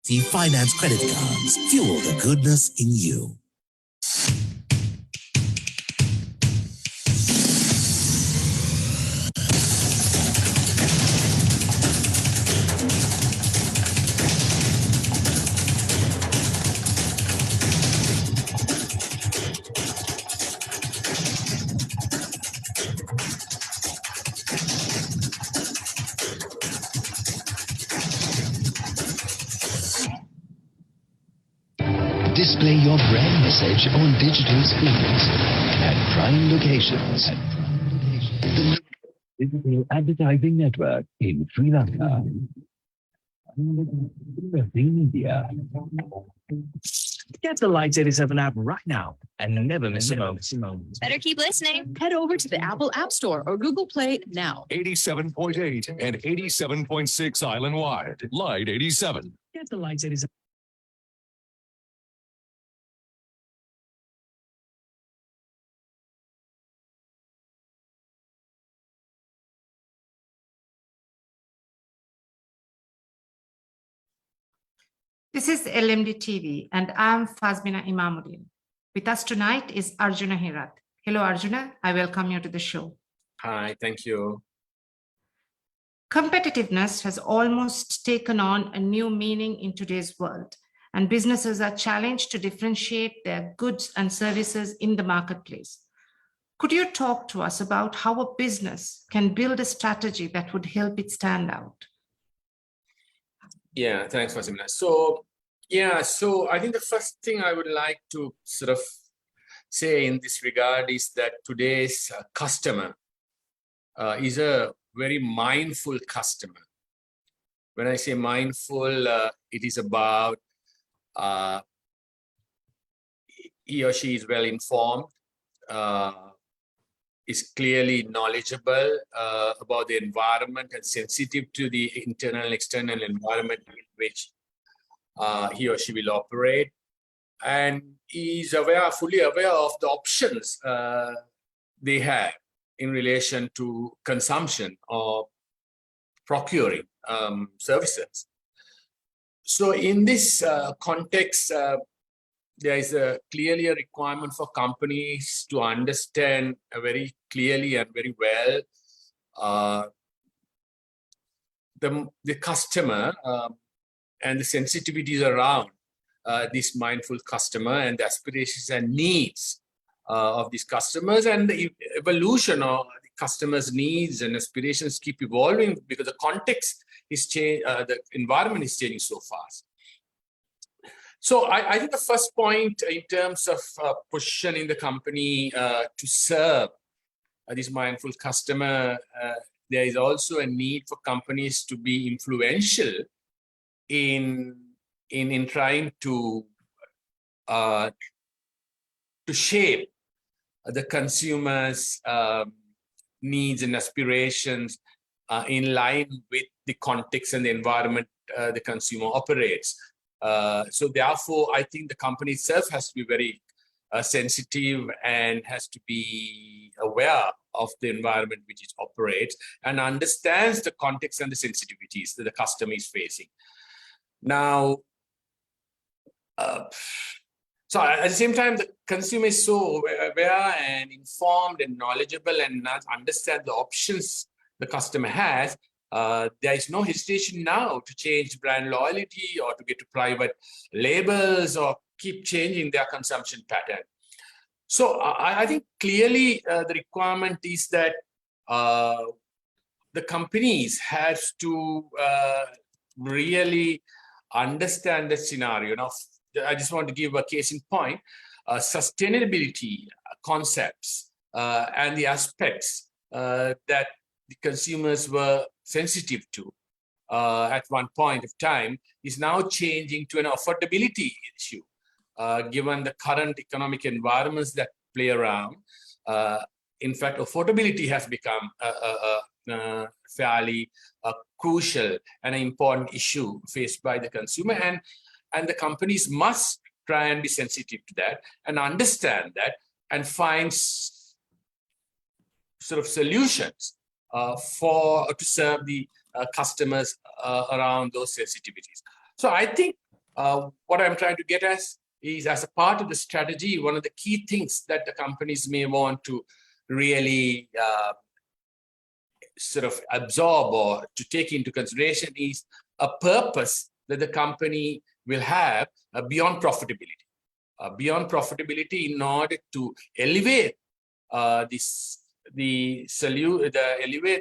The finance credit cards fuel the goodness in you. Display your brand message on digital screens at prime locations. The digital advertising network in Sri Lanka. India. Get the Lights 87 app right now and never miss a moment. Better keep listening. Head over to the Apple App Store or Google Play now. 87.8 and 87.6 island-wide. Light 87. Get the Lights 87. This is LMDtv and I'm Fazmina Imamudeen. With us tonight is Arjuna Herath. Hello Arjuna, I welcome you to the show. Hi, thank you. Competitiveness has almost taken on a new meaning in today's world, and businesses are challenged to differentiate their goods and services in the marketplace. Could you talk to us about how a business can build a strategy that would help it stand out? Yeah, thanks, Fazmina. So I think the first thing I would like to sort of say in this regard is that today's customer is a very mindful customer. When I say mindful, it is about he or she is well informed, is clearly knowledgeable about the environment and sensitive to the internal and external environment in which he or she will operate, and is fully aware of the options they have in relation to consumption or procuring services. So in this context, there is clearly a requirement for companies to understand very clearly and very well the customer and the sensitivities around this mindful customer and the aspirations and needs of these customers, and the evolution of the customers' needs and aspirations keep evolving because the context is changing, the environment is changing so fast. So I think the first point in terms of positioning the company to serve this mindful customer, there is also a need for companies to be influential in trying to shape the consumer's needs and aspirations in line with the context and the environment the consumer operates. So therefore, I think the company itself has to be very sensitive and has to be aware of the environment which it operates and understands the context and the sensitivities that the customer is facing. Now, so at the same time, the consumer is so aware and informed and knowledgeable and understand the options the customer has. There is no hesitation now to change brand loyalty or to get to private labels or keep changing their consumption pattern. So I think clearly the requirement is that the companies have to really understand the scenario. Now, I just want to give a case in point, sustainability concepts and the aspects that the consumers were sensitive to at one point of time is now changing to an affordability issue, given the current economic environments that play around. In fact, affordability has become a fairly crucial and an important issue faced by the consumer, and the companies must try and be sensitive to that and understand that and find sort of solutions to serve the customers around those sensitivities. So I think what I'm trying to get at is, as a part of the strategy, one of the key things that the companies may want to really sort of absorb or to take into consideration is a purpose that the company will have beyond profitability. Beyond profitability, in order to elevate elevate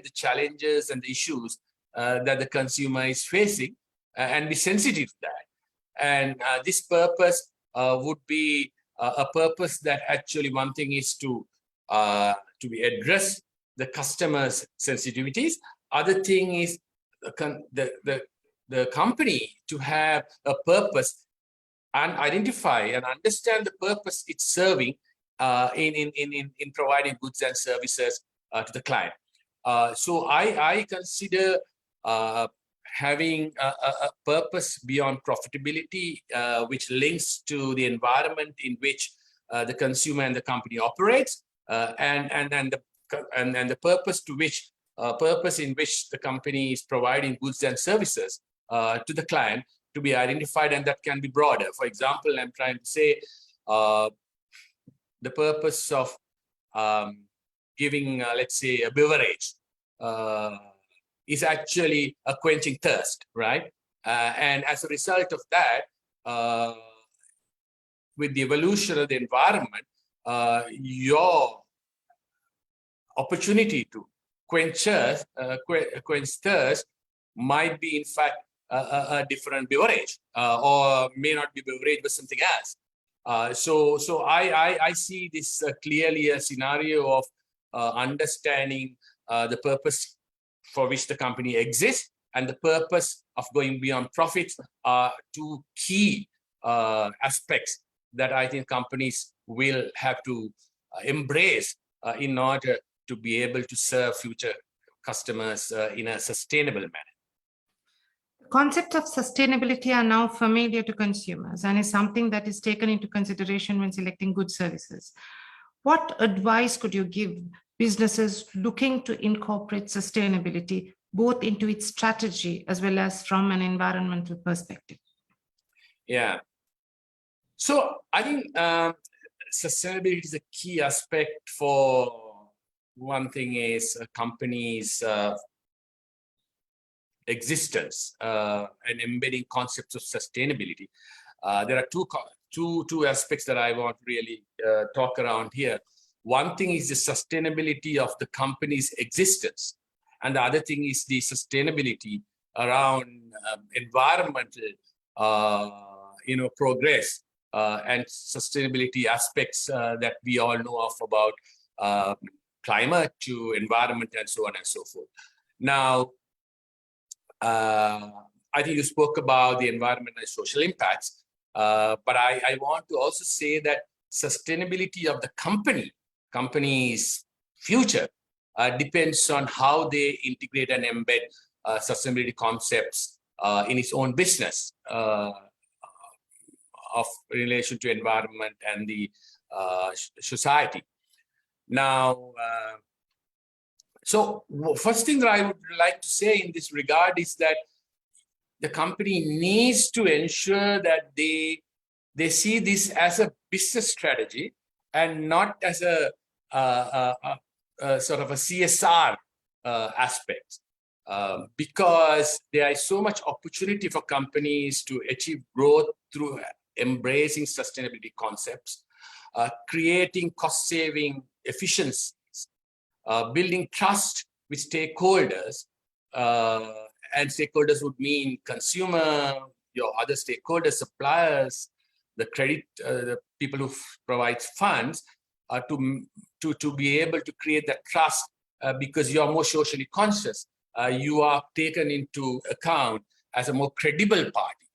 the challenges and the issues that the consumer is facing, and be sensitive to that. And this purpose would be a purpose that actually, one thing is to address the customer's sensitivities. Other thing is the company to have a purpose and identify and understand the purpose it's serving in providing goods and services to the client. So I consider having a purpose beyond profitability, which links to the environment in which the consumer and the company operates, and the purpose in which the company is providing goods and services to the client to be identified, and that can be broader. For example, I'm trying to say the purpose of giving, let's say, a beverage is actually quenching thirst, right? And as a result of that, with the evolution of the environment, your opportunity to quench thirst might be, in fact, a different beverage, or may not be beverage, but something else. So I see this clearly a scenario of understanding the purpose for which the company exists and the purpose of going beyond profits are two key aspects that I think companies will have to embrace in order to be able to serve future customers in a sustainable manner. Concepts of sustainability are now familiar to consumers and is something that is taken into consideration when selecting goods services. What advice could you give businesses looking to incorporate sustainability both into its strategy as well as from an environmental perspective? Yeah. So I think sustainability is a key aspect for one thing is a company's existence and embedding concepts of sustainability. There are two aspects that I want to really talk around here. One thing is the sustainability of the company's existence, and the other thing is the sustainability around environmental, progress and sustainability aspects that we all know of about climate to environment and so on and so forth. Now, I think you spoke about the environmental and social impacts, but I want to also say that sustainability of the company's future depends on how they integrate and embed sustainability concepts in its own business of relation to environment and the society. Now, so first thing that I would like to say in this regard is that the company needs to ensure that they see this as a business strategy and not as a sort of a CSR aspect, because there is so much opportunity for companies to achieve growth through embracing sustainability concepts, creating cost-saving efficiencies, building trust with stakeholders, and stakeholders would mean consumer, your other stakeholders, suppliers, the credit, the people who provide funds, to be able to create that trust because you are more socially conscious. You are taken into account as a more credible party,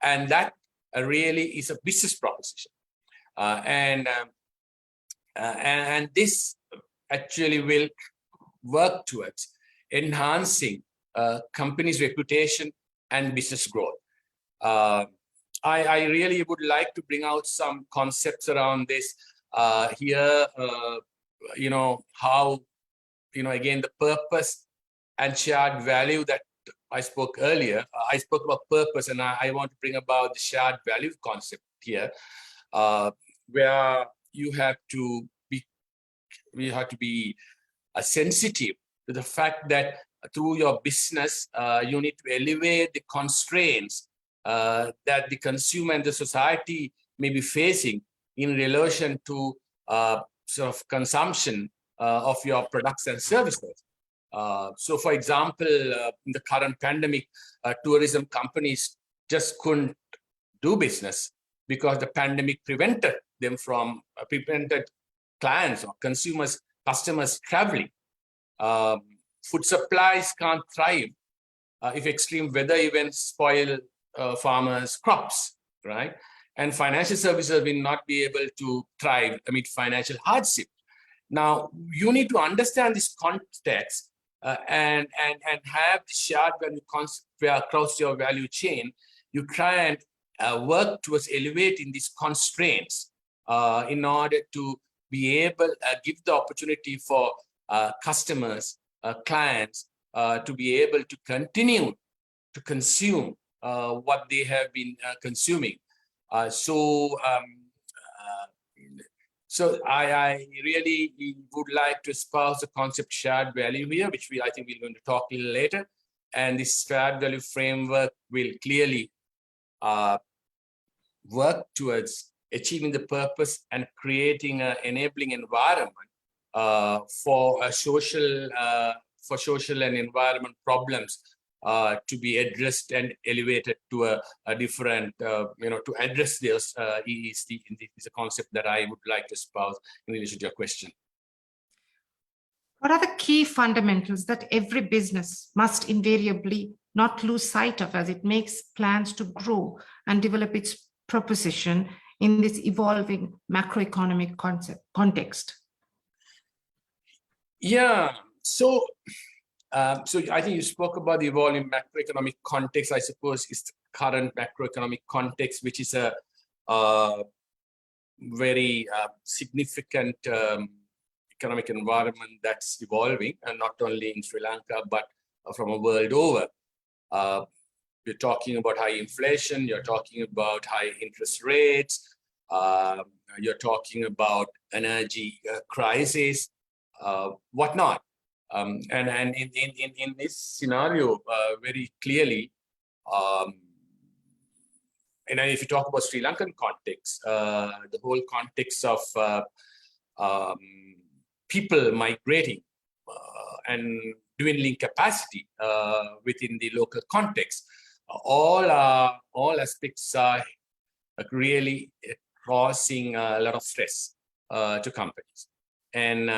and that really is a business proposition. And this actually will work towards enhancing companies' reputation and business growth. I really would like to bring out some concepts around this here. How, again, the purpose and shared value that I spoke earlier. I spoke about purpose, and I want to bring about the shared value concept here, where you have to be sensitive to the fact that through your business, you need to elevate the constraints that the consumer and the society may be facing in relation to sort of consumption of your products and services. So, for example, in the current pandemic, tourism companies just couldn't do business because the pandemic prevented clients or customers traveling. Food supplies can't thrive if extreme weather events spoil farmers' crops, right? And financial services will not be able to thrive amid financial hardship. Now, you need to understand this context and have the shared value concept where across your value chain, you try and work towards elevating these constraints in order to be able to give the opportunity for customers, clients to be able to continue to consume what they have been consuming. So I really would like to espouse the concept shared value here, which I think we're going to talk a little later. And this shared value framework will clearly work towards achieving the purpose and creating an enabling environment for social and environment problems to be addressed and elevated to a different, to address this is a concept that I would like to espouse in relation to your question. What are the key fundamentals that every business must invariably not lose sight of as it makes plans to grow and develop its proposition in this evolving macroeconomic context? Yeah, so I think you spoke about the evolving macroeconomic context. I suppose it's the current macroeconomic context, which is a very significant economic environment that's evolving, and not only in Sri Lanka, but from a world over. You're talking about high inflation, you're talking about high interest rates, you're talking about energy crisis, whatnot. And in this scenario, very clearly, and if you talk about Sri Lankan context, the whole context of people migrating and dwindling capacity within the local context, all aspects are really causing a lot of stress to companies. And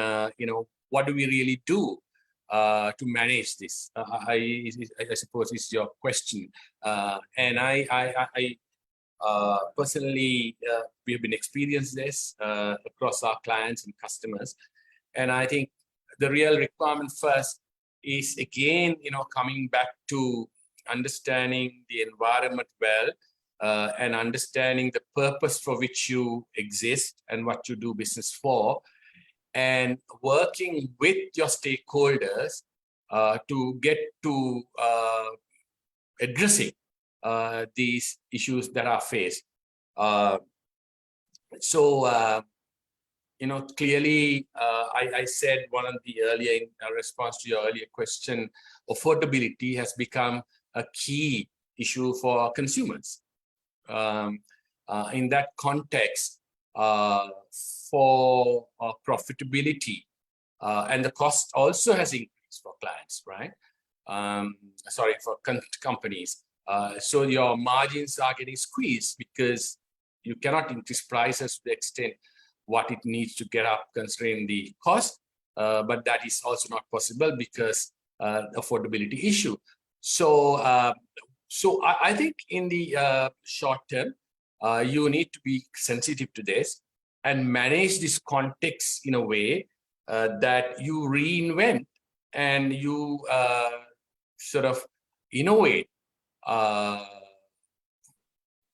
what do we really do to manage this? I suppose is your question. And I personally, we have been experiencing this across our clients and customers. And I think the real requirement first is, again, coming back to understanding the environment well and understanding the purpose for which you exist and what you do business for, and working with your stakeholders to get to addressing these issues that are faced. Clearly, I said one of the earlier, in response to your earlier question, affordability has become a key issue for consumers. In that context, for profitability, and the cost also has increased for clients, right? For companies. So your margins are getting squeezed because you cannot increase prices to the extent what it needs to get up considering the cost, but that is also not possible because affordability issue. So I think in the short term, you need to be sensitive to this and manage this context in a way that you reinvent and you sort of innovate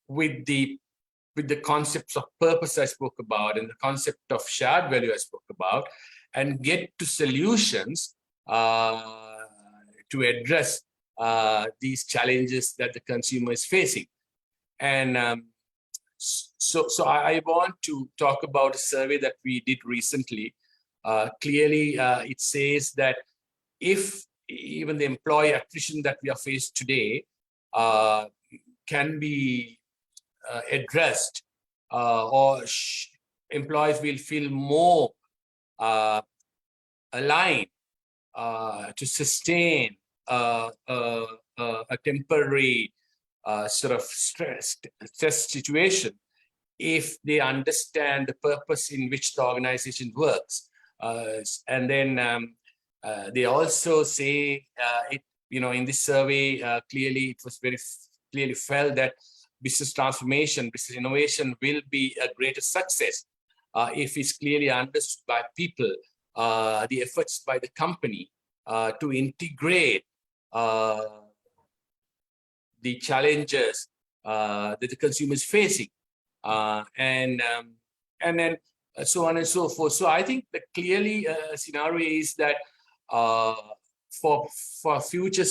with the concepts of purpose I spoke about and the concept of shared value I spoke about, and get to solutions to address these challenges that the consumer is facing. And so I want to talk about a survey that we did recently. Clearly, it says that if even the employee attrition that we are faced today can be addressed, or employees will feel more aligned to sustain a temporary sort of stress situation if they understand the purpose in which the organization works. And then they also say, in this survey, clearly it was very clearly felt that business transformation, business innovation will be a greater success if it's clearly understood by people, the efforts by the company to integrate the challenges that the consumer is facing, and then so on and so forth. So I think that clearly a scenario is that for future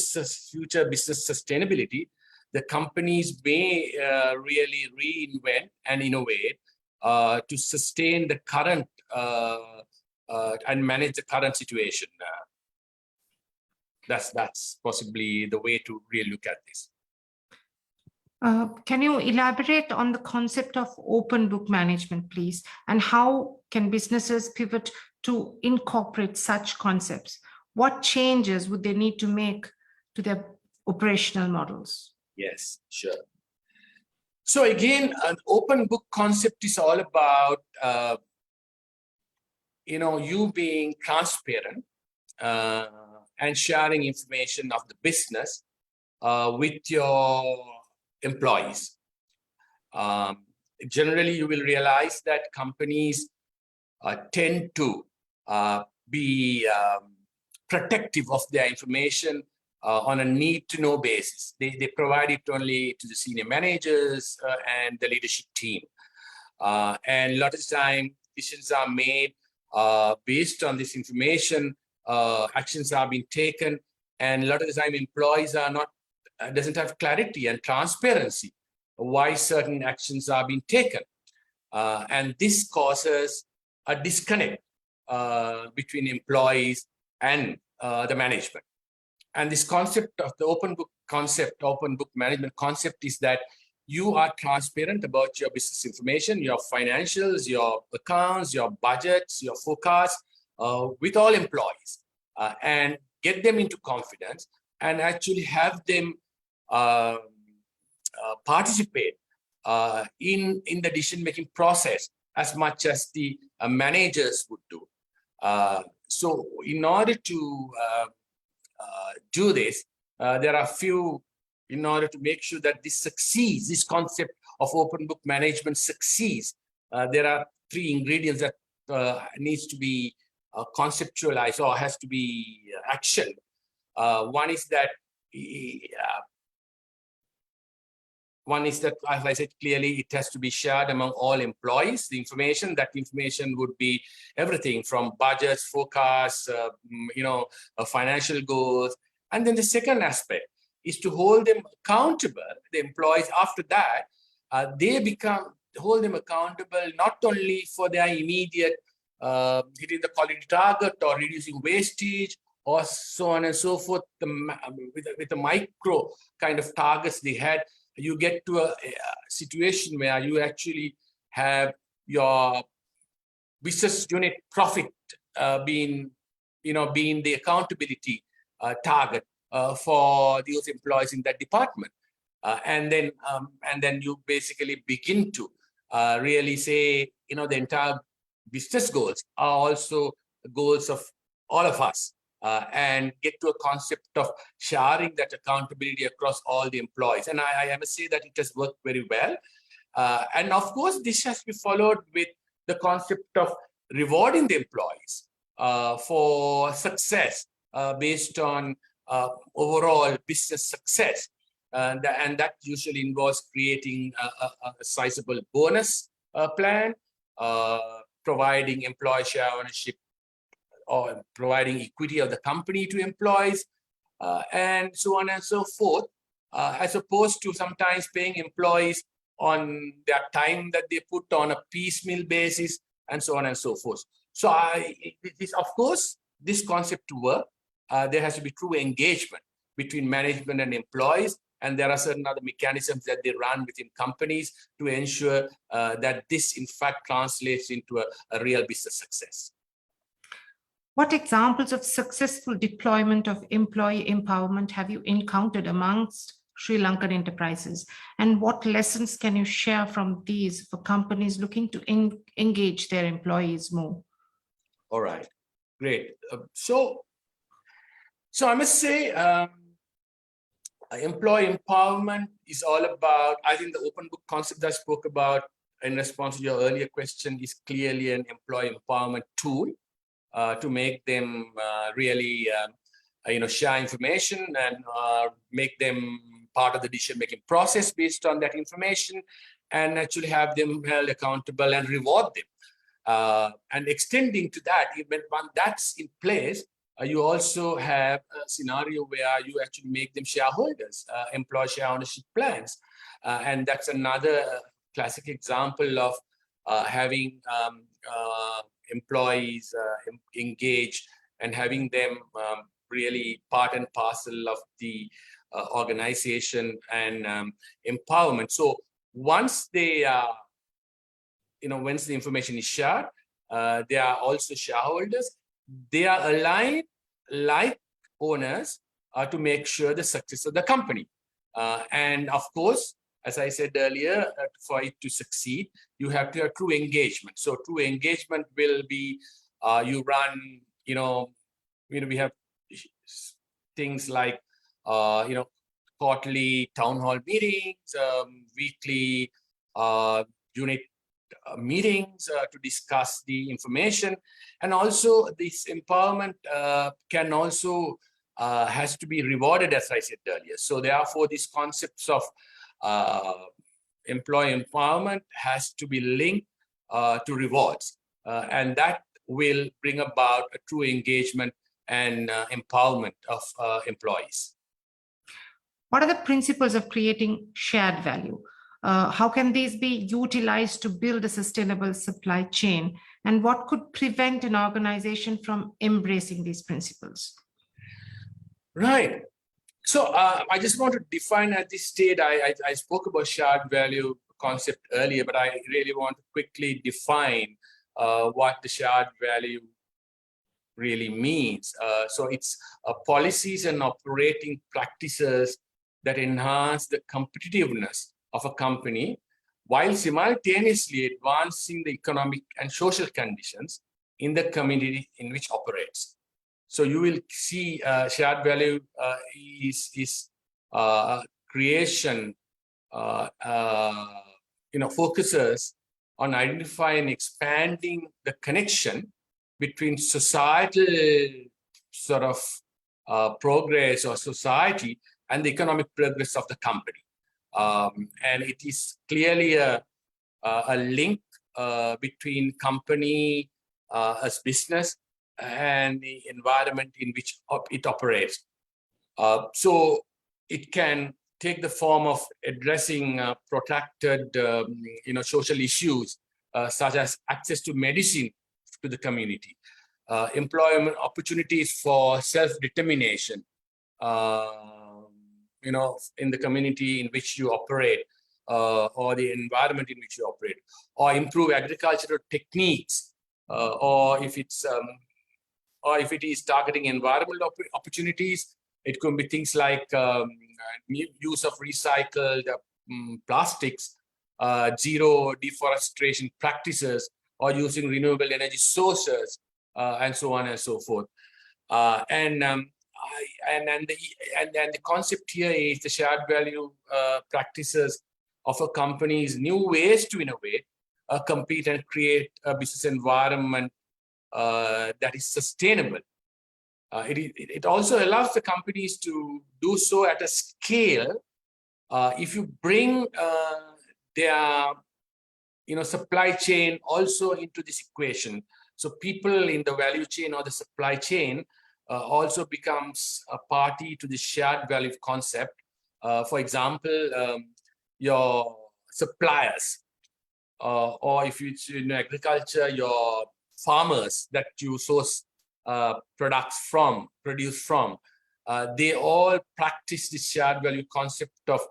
business sustainability, the companies may really reinvent and innovate to sustain the current and manage the current situation. That's possibly the way to really look at this. Can you elaborate on the concept of open book management, please? And how can businesses pivot to incorporate such concepts? What changes would they need to make to their operational models? Yes, sure. So again, an open book concept is all about, you being transparent and sharing information of the business with your employees. Generally, you will realize that companies tend to be protective of their information on a need-to-know basis. They provide it only to the senior managers and the leadership team. And a lot of the time, decisions are made based on this information, actions are being taken, and a lot of the time employees are not, doesn't have clarity and transparency why certain actions are being taken. And this causes a disconnect between employees and the management. And this concept of the open book concept, open book management concept, is that you are transparent about your business information, your financials, your accounts, your budgets, your forecasts with all employees, and get them into confidence and actually have them participate in the decision-making process as much as the managers would do. So in order to do this, there are a few, in order to make sure that this succeeds, this concept of open book management succeeds, there are 3 ingredients that needs to be conceptualized or has to be actioned. One is that, as I said clearly, it has to be shared among all employees. The information, that information would be everything from budgets, forecasts, financial goals. And then the second aspect is to hold them accountable. The employees, after that, hold them accountable not only for their immediate hitting the quality target or reducing wastage or so on and so forth, with the micro kind of targets they had. You get to a situation where you actually have your business unit profit being the accountability target for those employees in that department, and then you basically begin to really say, the entire business goals are also goals of all of us. And get to a concept of sharing that accountability across all the employees. And I must say that it has worked very well. And of course, this has to be followed with the concept of rewarding the employees for success based on overall business success. And that usually involves creating a sizable bonus plan, providing employee share ownership, or providing equity of the company to employees, and so on and so forth, as opposed to sometimes paying employees on their time that they put on a piecemeal basis, and so on and so forth. So of course, this concept to work, there has to be true engagement between management and employees, and there are certain other mechanisms that they run within companies to ensure that this in fact translates into a real business success. What examples of successful deployment of employee empowerment have you encountered amongst Sri Lankan enterprises? And what lessons can you share from these for companies looking to engage their employees more? All right, great. So I must say, employee empowerment is all about, I think the open book concept that I spoke about in response to your earlier question is clearly an employee empowerment tool to make them really, share information and make them part of the decision-making process based on that information, and actually have them held accountable and reward them. And extending to that, even when that's in place, you also have a scenario where you actually make them shareholders, employee share ownership plans. And that's another classic example of having employees engaged and having them really part and parcel of the organization and empowerment. So once they are, once the information is shared, they are also shareholders. They are aligned like owners to make sure the success of the company. And of course, as I said earlier, for it to succeed, you have to have true engagement. So true engagement will be, you run, we have things like, quarterly town hall meetings, weekly unit meetings to discuss the information. And also this empowerment can also has to be rewarded, as I said earlier. So therefore, these concepts of employee empowerment has to be linked to rewards. And that will bring about a true engagement and empowerment of employees. What are the principles of creating shared value? How can these be utilized to build a sustainable supply chain? And what could prevent an organization from embracing these principles? Right. So I just want to define at this stage, I spoke about shared value concept earlier, but I really want to quickly define what the shared value really means. So it's policies and operating practices that enhance the competitiveness of a company while simultaneously advancing the economic and social conditions in the community in which operates. So you will see shared value is creation, focuses on identifying and expanding the connection between societal sort of progress or society and the economic progress of the company. And it is clearly a link between company as business and the environment in which it operates. So it can take the form of addressing protracted, social issues such as access to medicine to the community, employment opportunities for self-determination, in the community in which you operate, or the environment in which you operate, or improve agricultural techniques, or if it is targeting environmental opportunities, it could be things like use of recycled plastics, zero deforestation practices, or using renewable energy sources, and so on and so forth. And the concept here is the shared value practices of a company's new ways to innovate, compete, and create a business environment that is sustainable. It also allows the companies to do so at a scale. If you bring their supply chain also into this equation, so people in the value chain or the supply chain also becomes a party to the shared value concept. For example, your suppliers, or if it's in agriculture, your farmers that you source produce from, they all practice the shared value concept of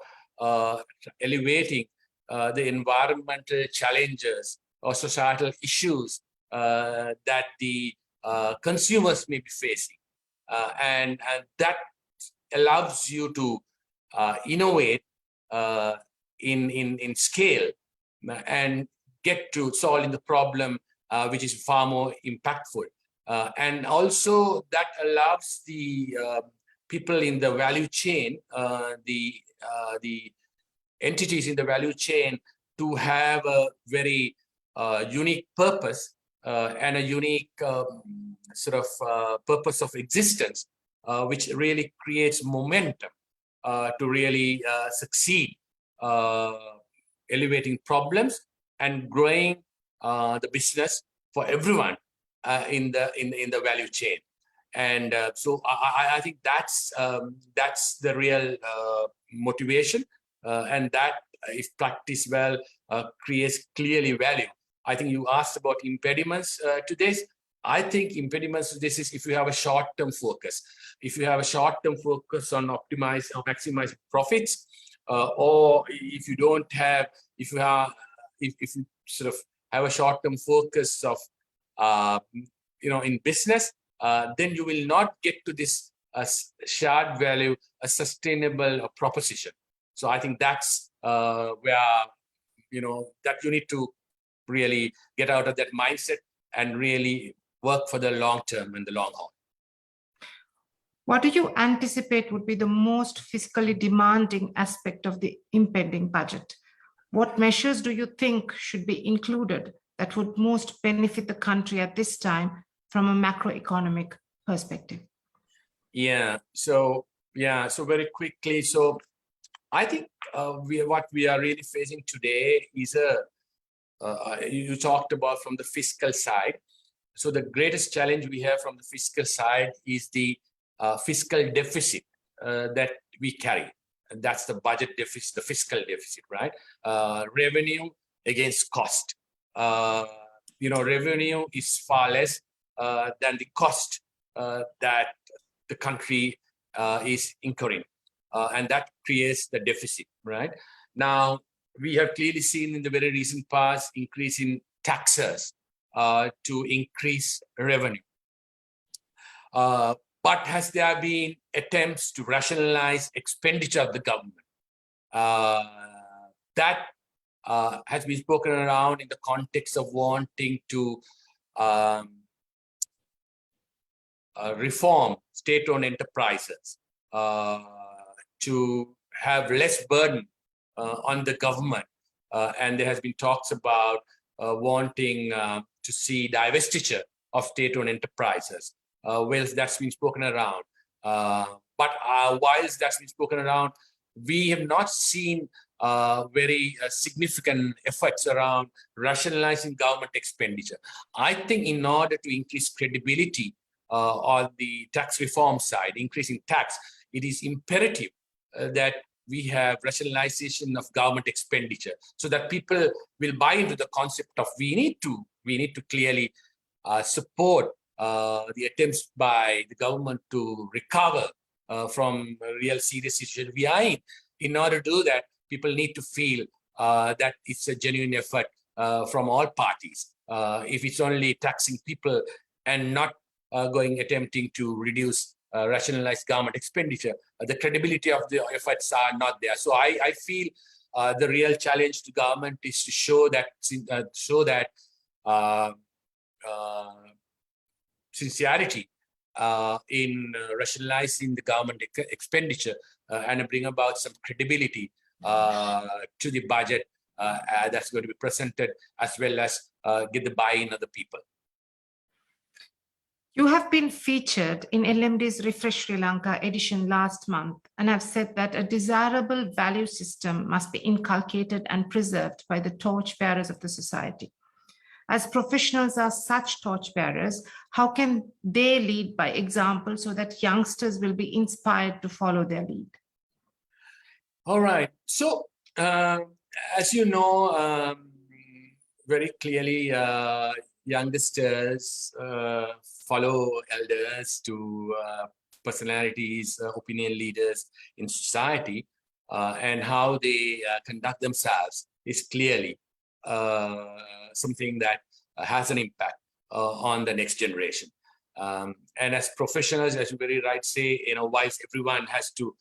elevating the environmental challenges or societal issues that the consumers may be facing. And that allows you to innovate in scale and get to solving the problem, which is far more impactful. And also that allows the people in the value chain, the entities in the value chain, to have a very unique purpose and a unique purpose of existence, which really creates momentum to really succeed, elevating problems and growing the business for everyone in the value chain. And so I think that's the real motivation, and that, if practiced well, creates clearly value. I think you asked about impediments to this. I think impediments to this is if you have a short-term focus. If you have a short-term focus on maximizing profits, or if you don't have, if you sort of have a short-term focus of, in business, then you will not get to this shared value, a sustainable proposition. So I think that's where, that you need to really get out of that mindset and really work for the long term and the long haul. What do you anticipate would be the most fiscally demanding aspect of the impending budget? What measures do you think should be included that would most benefit the country at this time from a macroeconomic perspective? So very quickly. So I think what we are really facing today is you talked about from the fiscal side. So the greatest challenge we have from the fiscal side is the fiscal deficit that we carry. And that's the budget deficit, the fiscal deficit, right? Revenue against cost. Revenue is far less than the cost that the country is incurring. And that creates the deficit, right? Now, we have clearly seen in the very recent past increase in taxes to increase revenue. But has there been attempts to rationalize expenditure of the government? That has been spoken around in the context of wanting to reform state-owned enterprises to have less burden on the government. And there has been talks about wanting to see divestiture of state-owned enterprises. Whilst that's been spoken around. But whilst that's been spoken around, we have not seen very significant efforts around rationalizing government expenditure. I think in order to increase credibility on the tax reform side, increasing tax, it is imperative that we have rationalization of government expenditure so that people will buy into the concept of we need to clearly support the attempts by the government to recover from a real serious situation we are in. In order to do that, people need to feel that it's a genuine effort from all parties. If it's only taxing people and not attempting to reduce rationalize government expenditure, the credibility of the efforts are not there. So I feel the real challenge to government is to show that sincerity in rationalizing the government expenditure and bring about some credibility to the budget that's going to be presented, as well as get the buy-in of the people. You have been featured in LMD's Refresh Sri Lanka edition last month and have said that a desirable value system must be inculcated and preserved by the torchbearers of the society. As professionals are such torchbearers, how can they lead by example so that youngsters will be inspired to follow their lead? All right. So, as you know, very clearly, youngsters follow elders to personalities, opinion leaders in society, and how they conduct themselves is clearly something that has an impact on the next generation. And as professionals, as you very right say, whilst everyone has to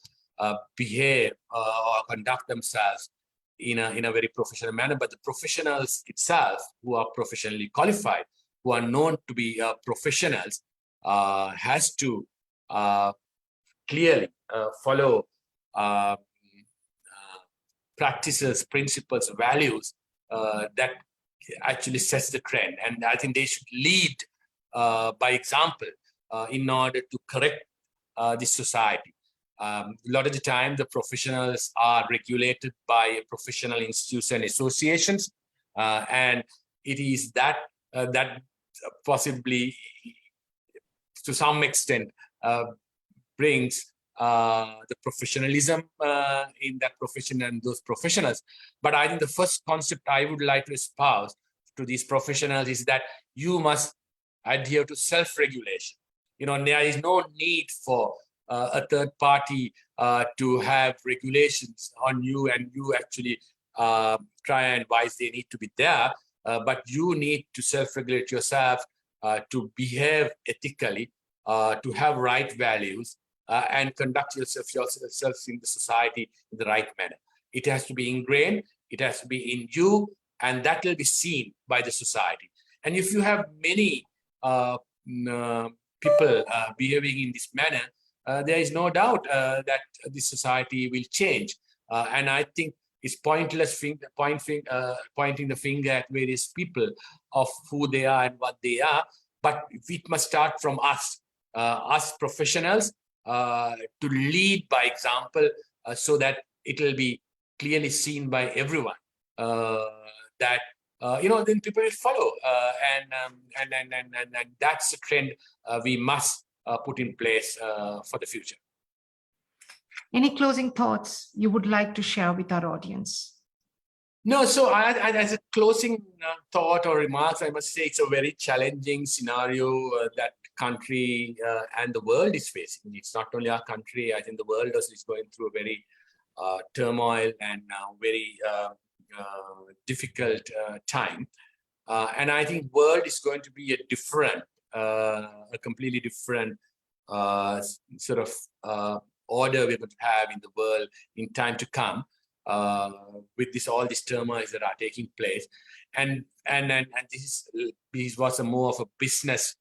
behave or conduct themselves in a very professional manner, but the professionals itself who are professionally qualified, who are known to be professionals, has to clearly follow practices, principles, values that actually sets the trend. And I think they should lead by example in order to correct this society. A lot of the time, the professionals are regulated by professional institutes and associations, and it is that that possibly, to some extent, brings the professionalism in that profession and those professionals. But I think the first concept I would like to espouse to these professionals is that you must adhere to self-regulation. There is no need for a third party to have regulations on you, and you actually try and advise they need to be there, but you need to self-regulate yourself, to behave ethically, to have right values, and conduct yourself in the society in the right manner. It has to be ingrained, it has to be in you, and that will be seen by the society. And if you have many people behaving in this manner, there is no doubt that this society will change. And I think it's pointless pointing the finger at various people of who they are and what they are. But it must start from us, us professionals, to lead by example, so that it will be clearly seen by everyone that then people will follow, and that's the trend we must put in place for the future. Any closing thoughts you would like to share with our audience? No, so as a closing thought or remarks, I must say it's a very challenging scenario that country and the world is facing. It's not only our country, I think the world is going through a very turmoil and very difficult time. And I think world is going to be a completely different sort of order we're going to have in the world in time to come, with all these turmoils that are taking place. And this was more of a business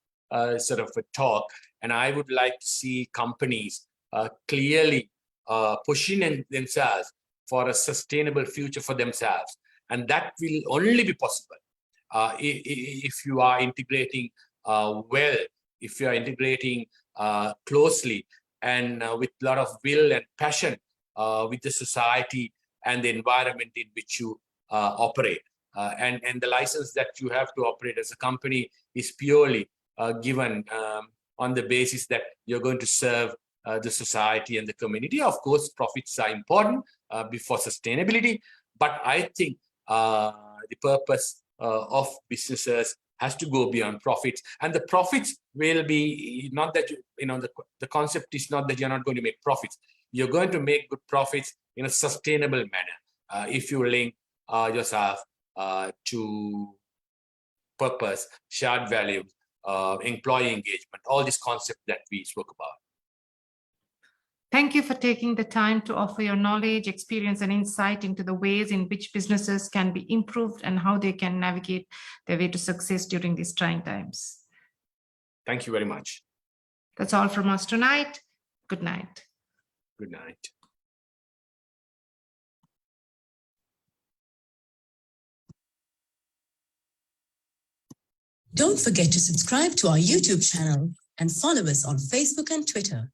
sort of a talk. And I would like to see companies clearly pushing themselves for a sustainable future for themselves. And that will only be possible if you are integrating well, if you are integrating closely and with a lot of will and passion with the society and the environment in which you operate. And the license that you have to operate as a company is purely given on the basis that you're going to serve the society and the community. Of course, profits are important before sustainability, but I think the purpose of businesses has to go beyond profits, and the profits will be not that the concept is not that you're not going to make profits. You're going to make good profits in a sustainable manner if you link yourself to purpose, shared values, employee engagement, all these concepts that we spoke about. Thank you for taking the time to offer your knowledge, experience, and insight into the ways in which businesses can be improved and how they can navigate their way to success during these trying times. Thank you very much. That's all from us tonight. Good night. Good night. Don't forget to subscribe to our YouTube channel and follow us on Facebook and Twitter.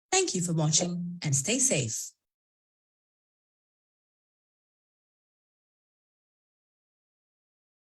Thank you for watching and stay safe.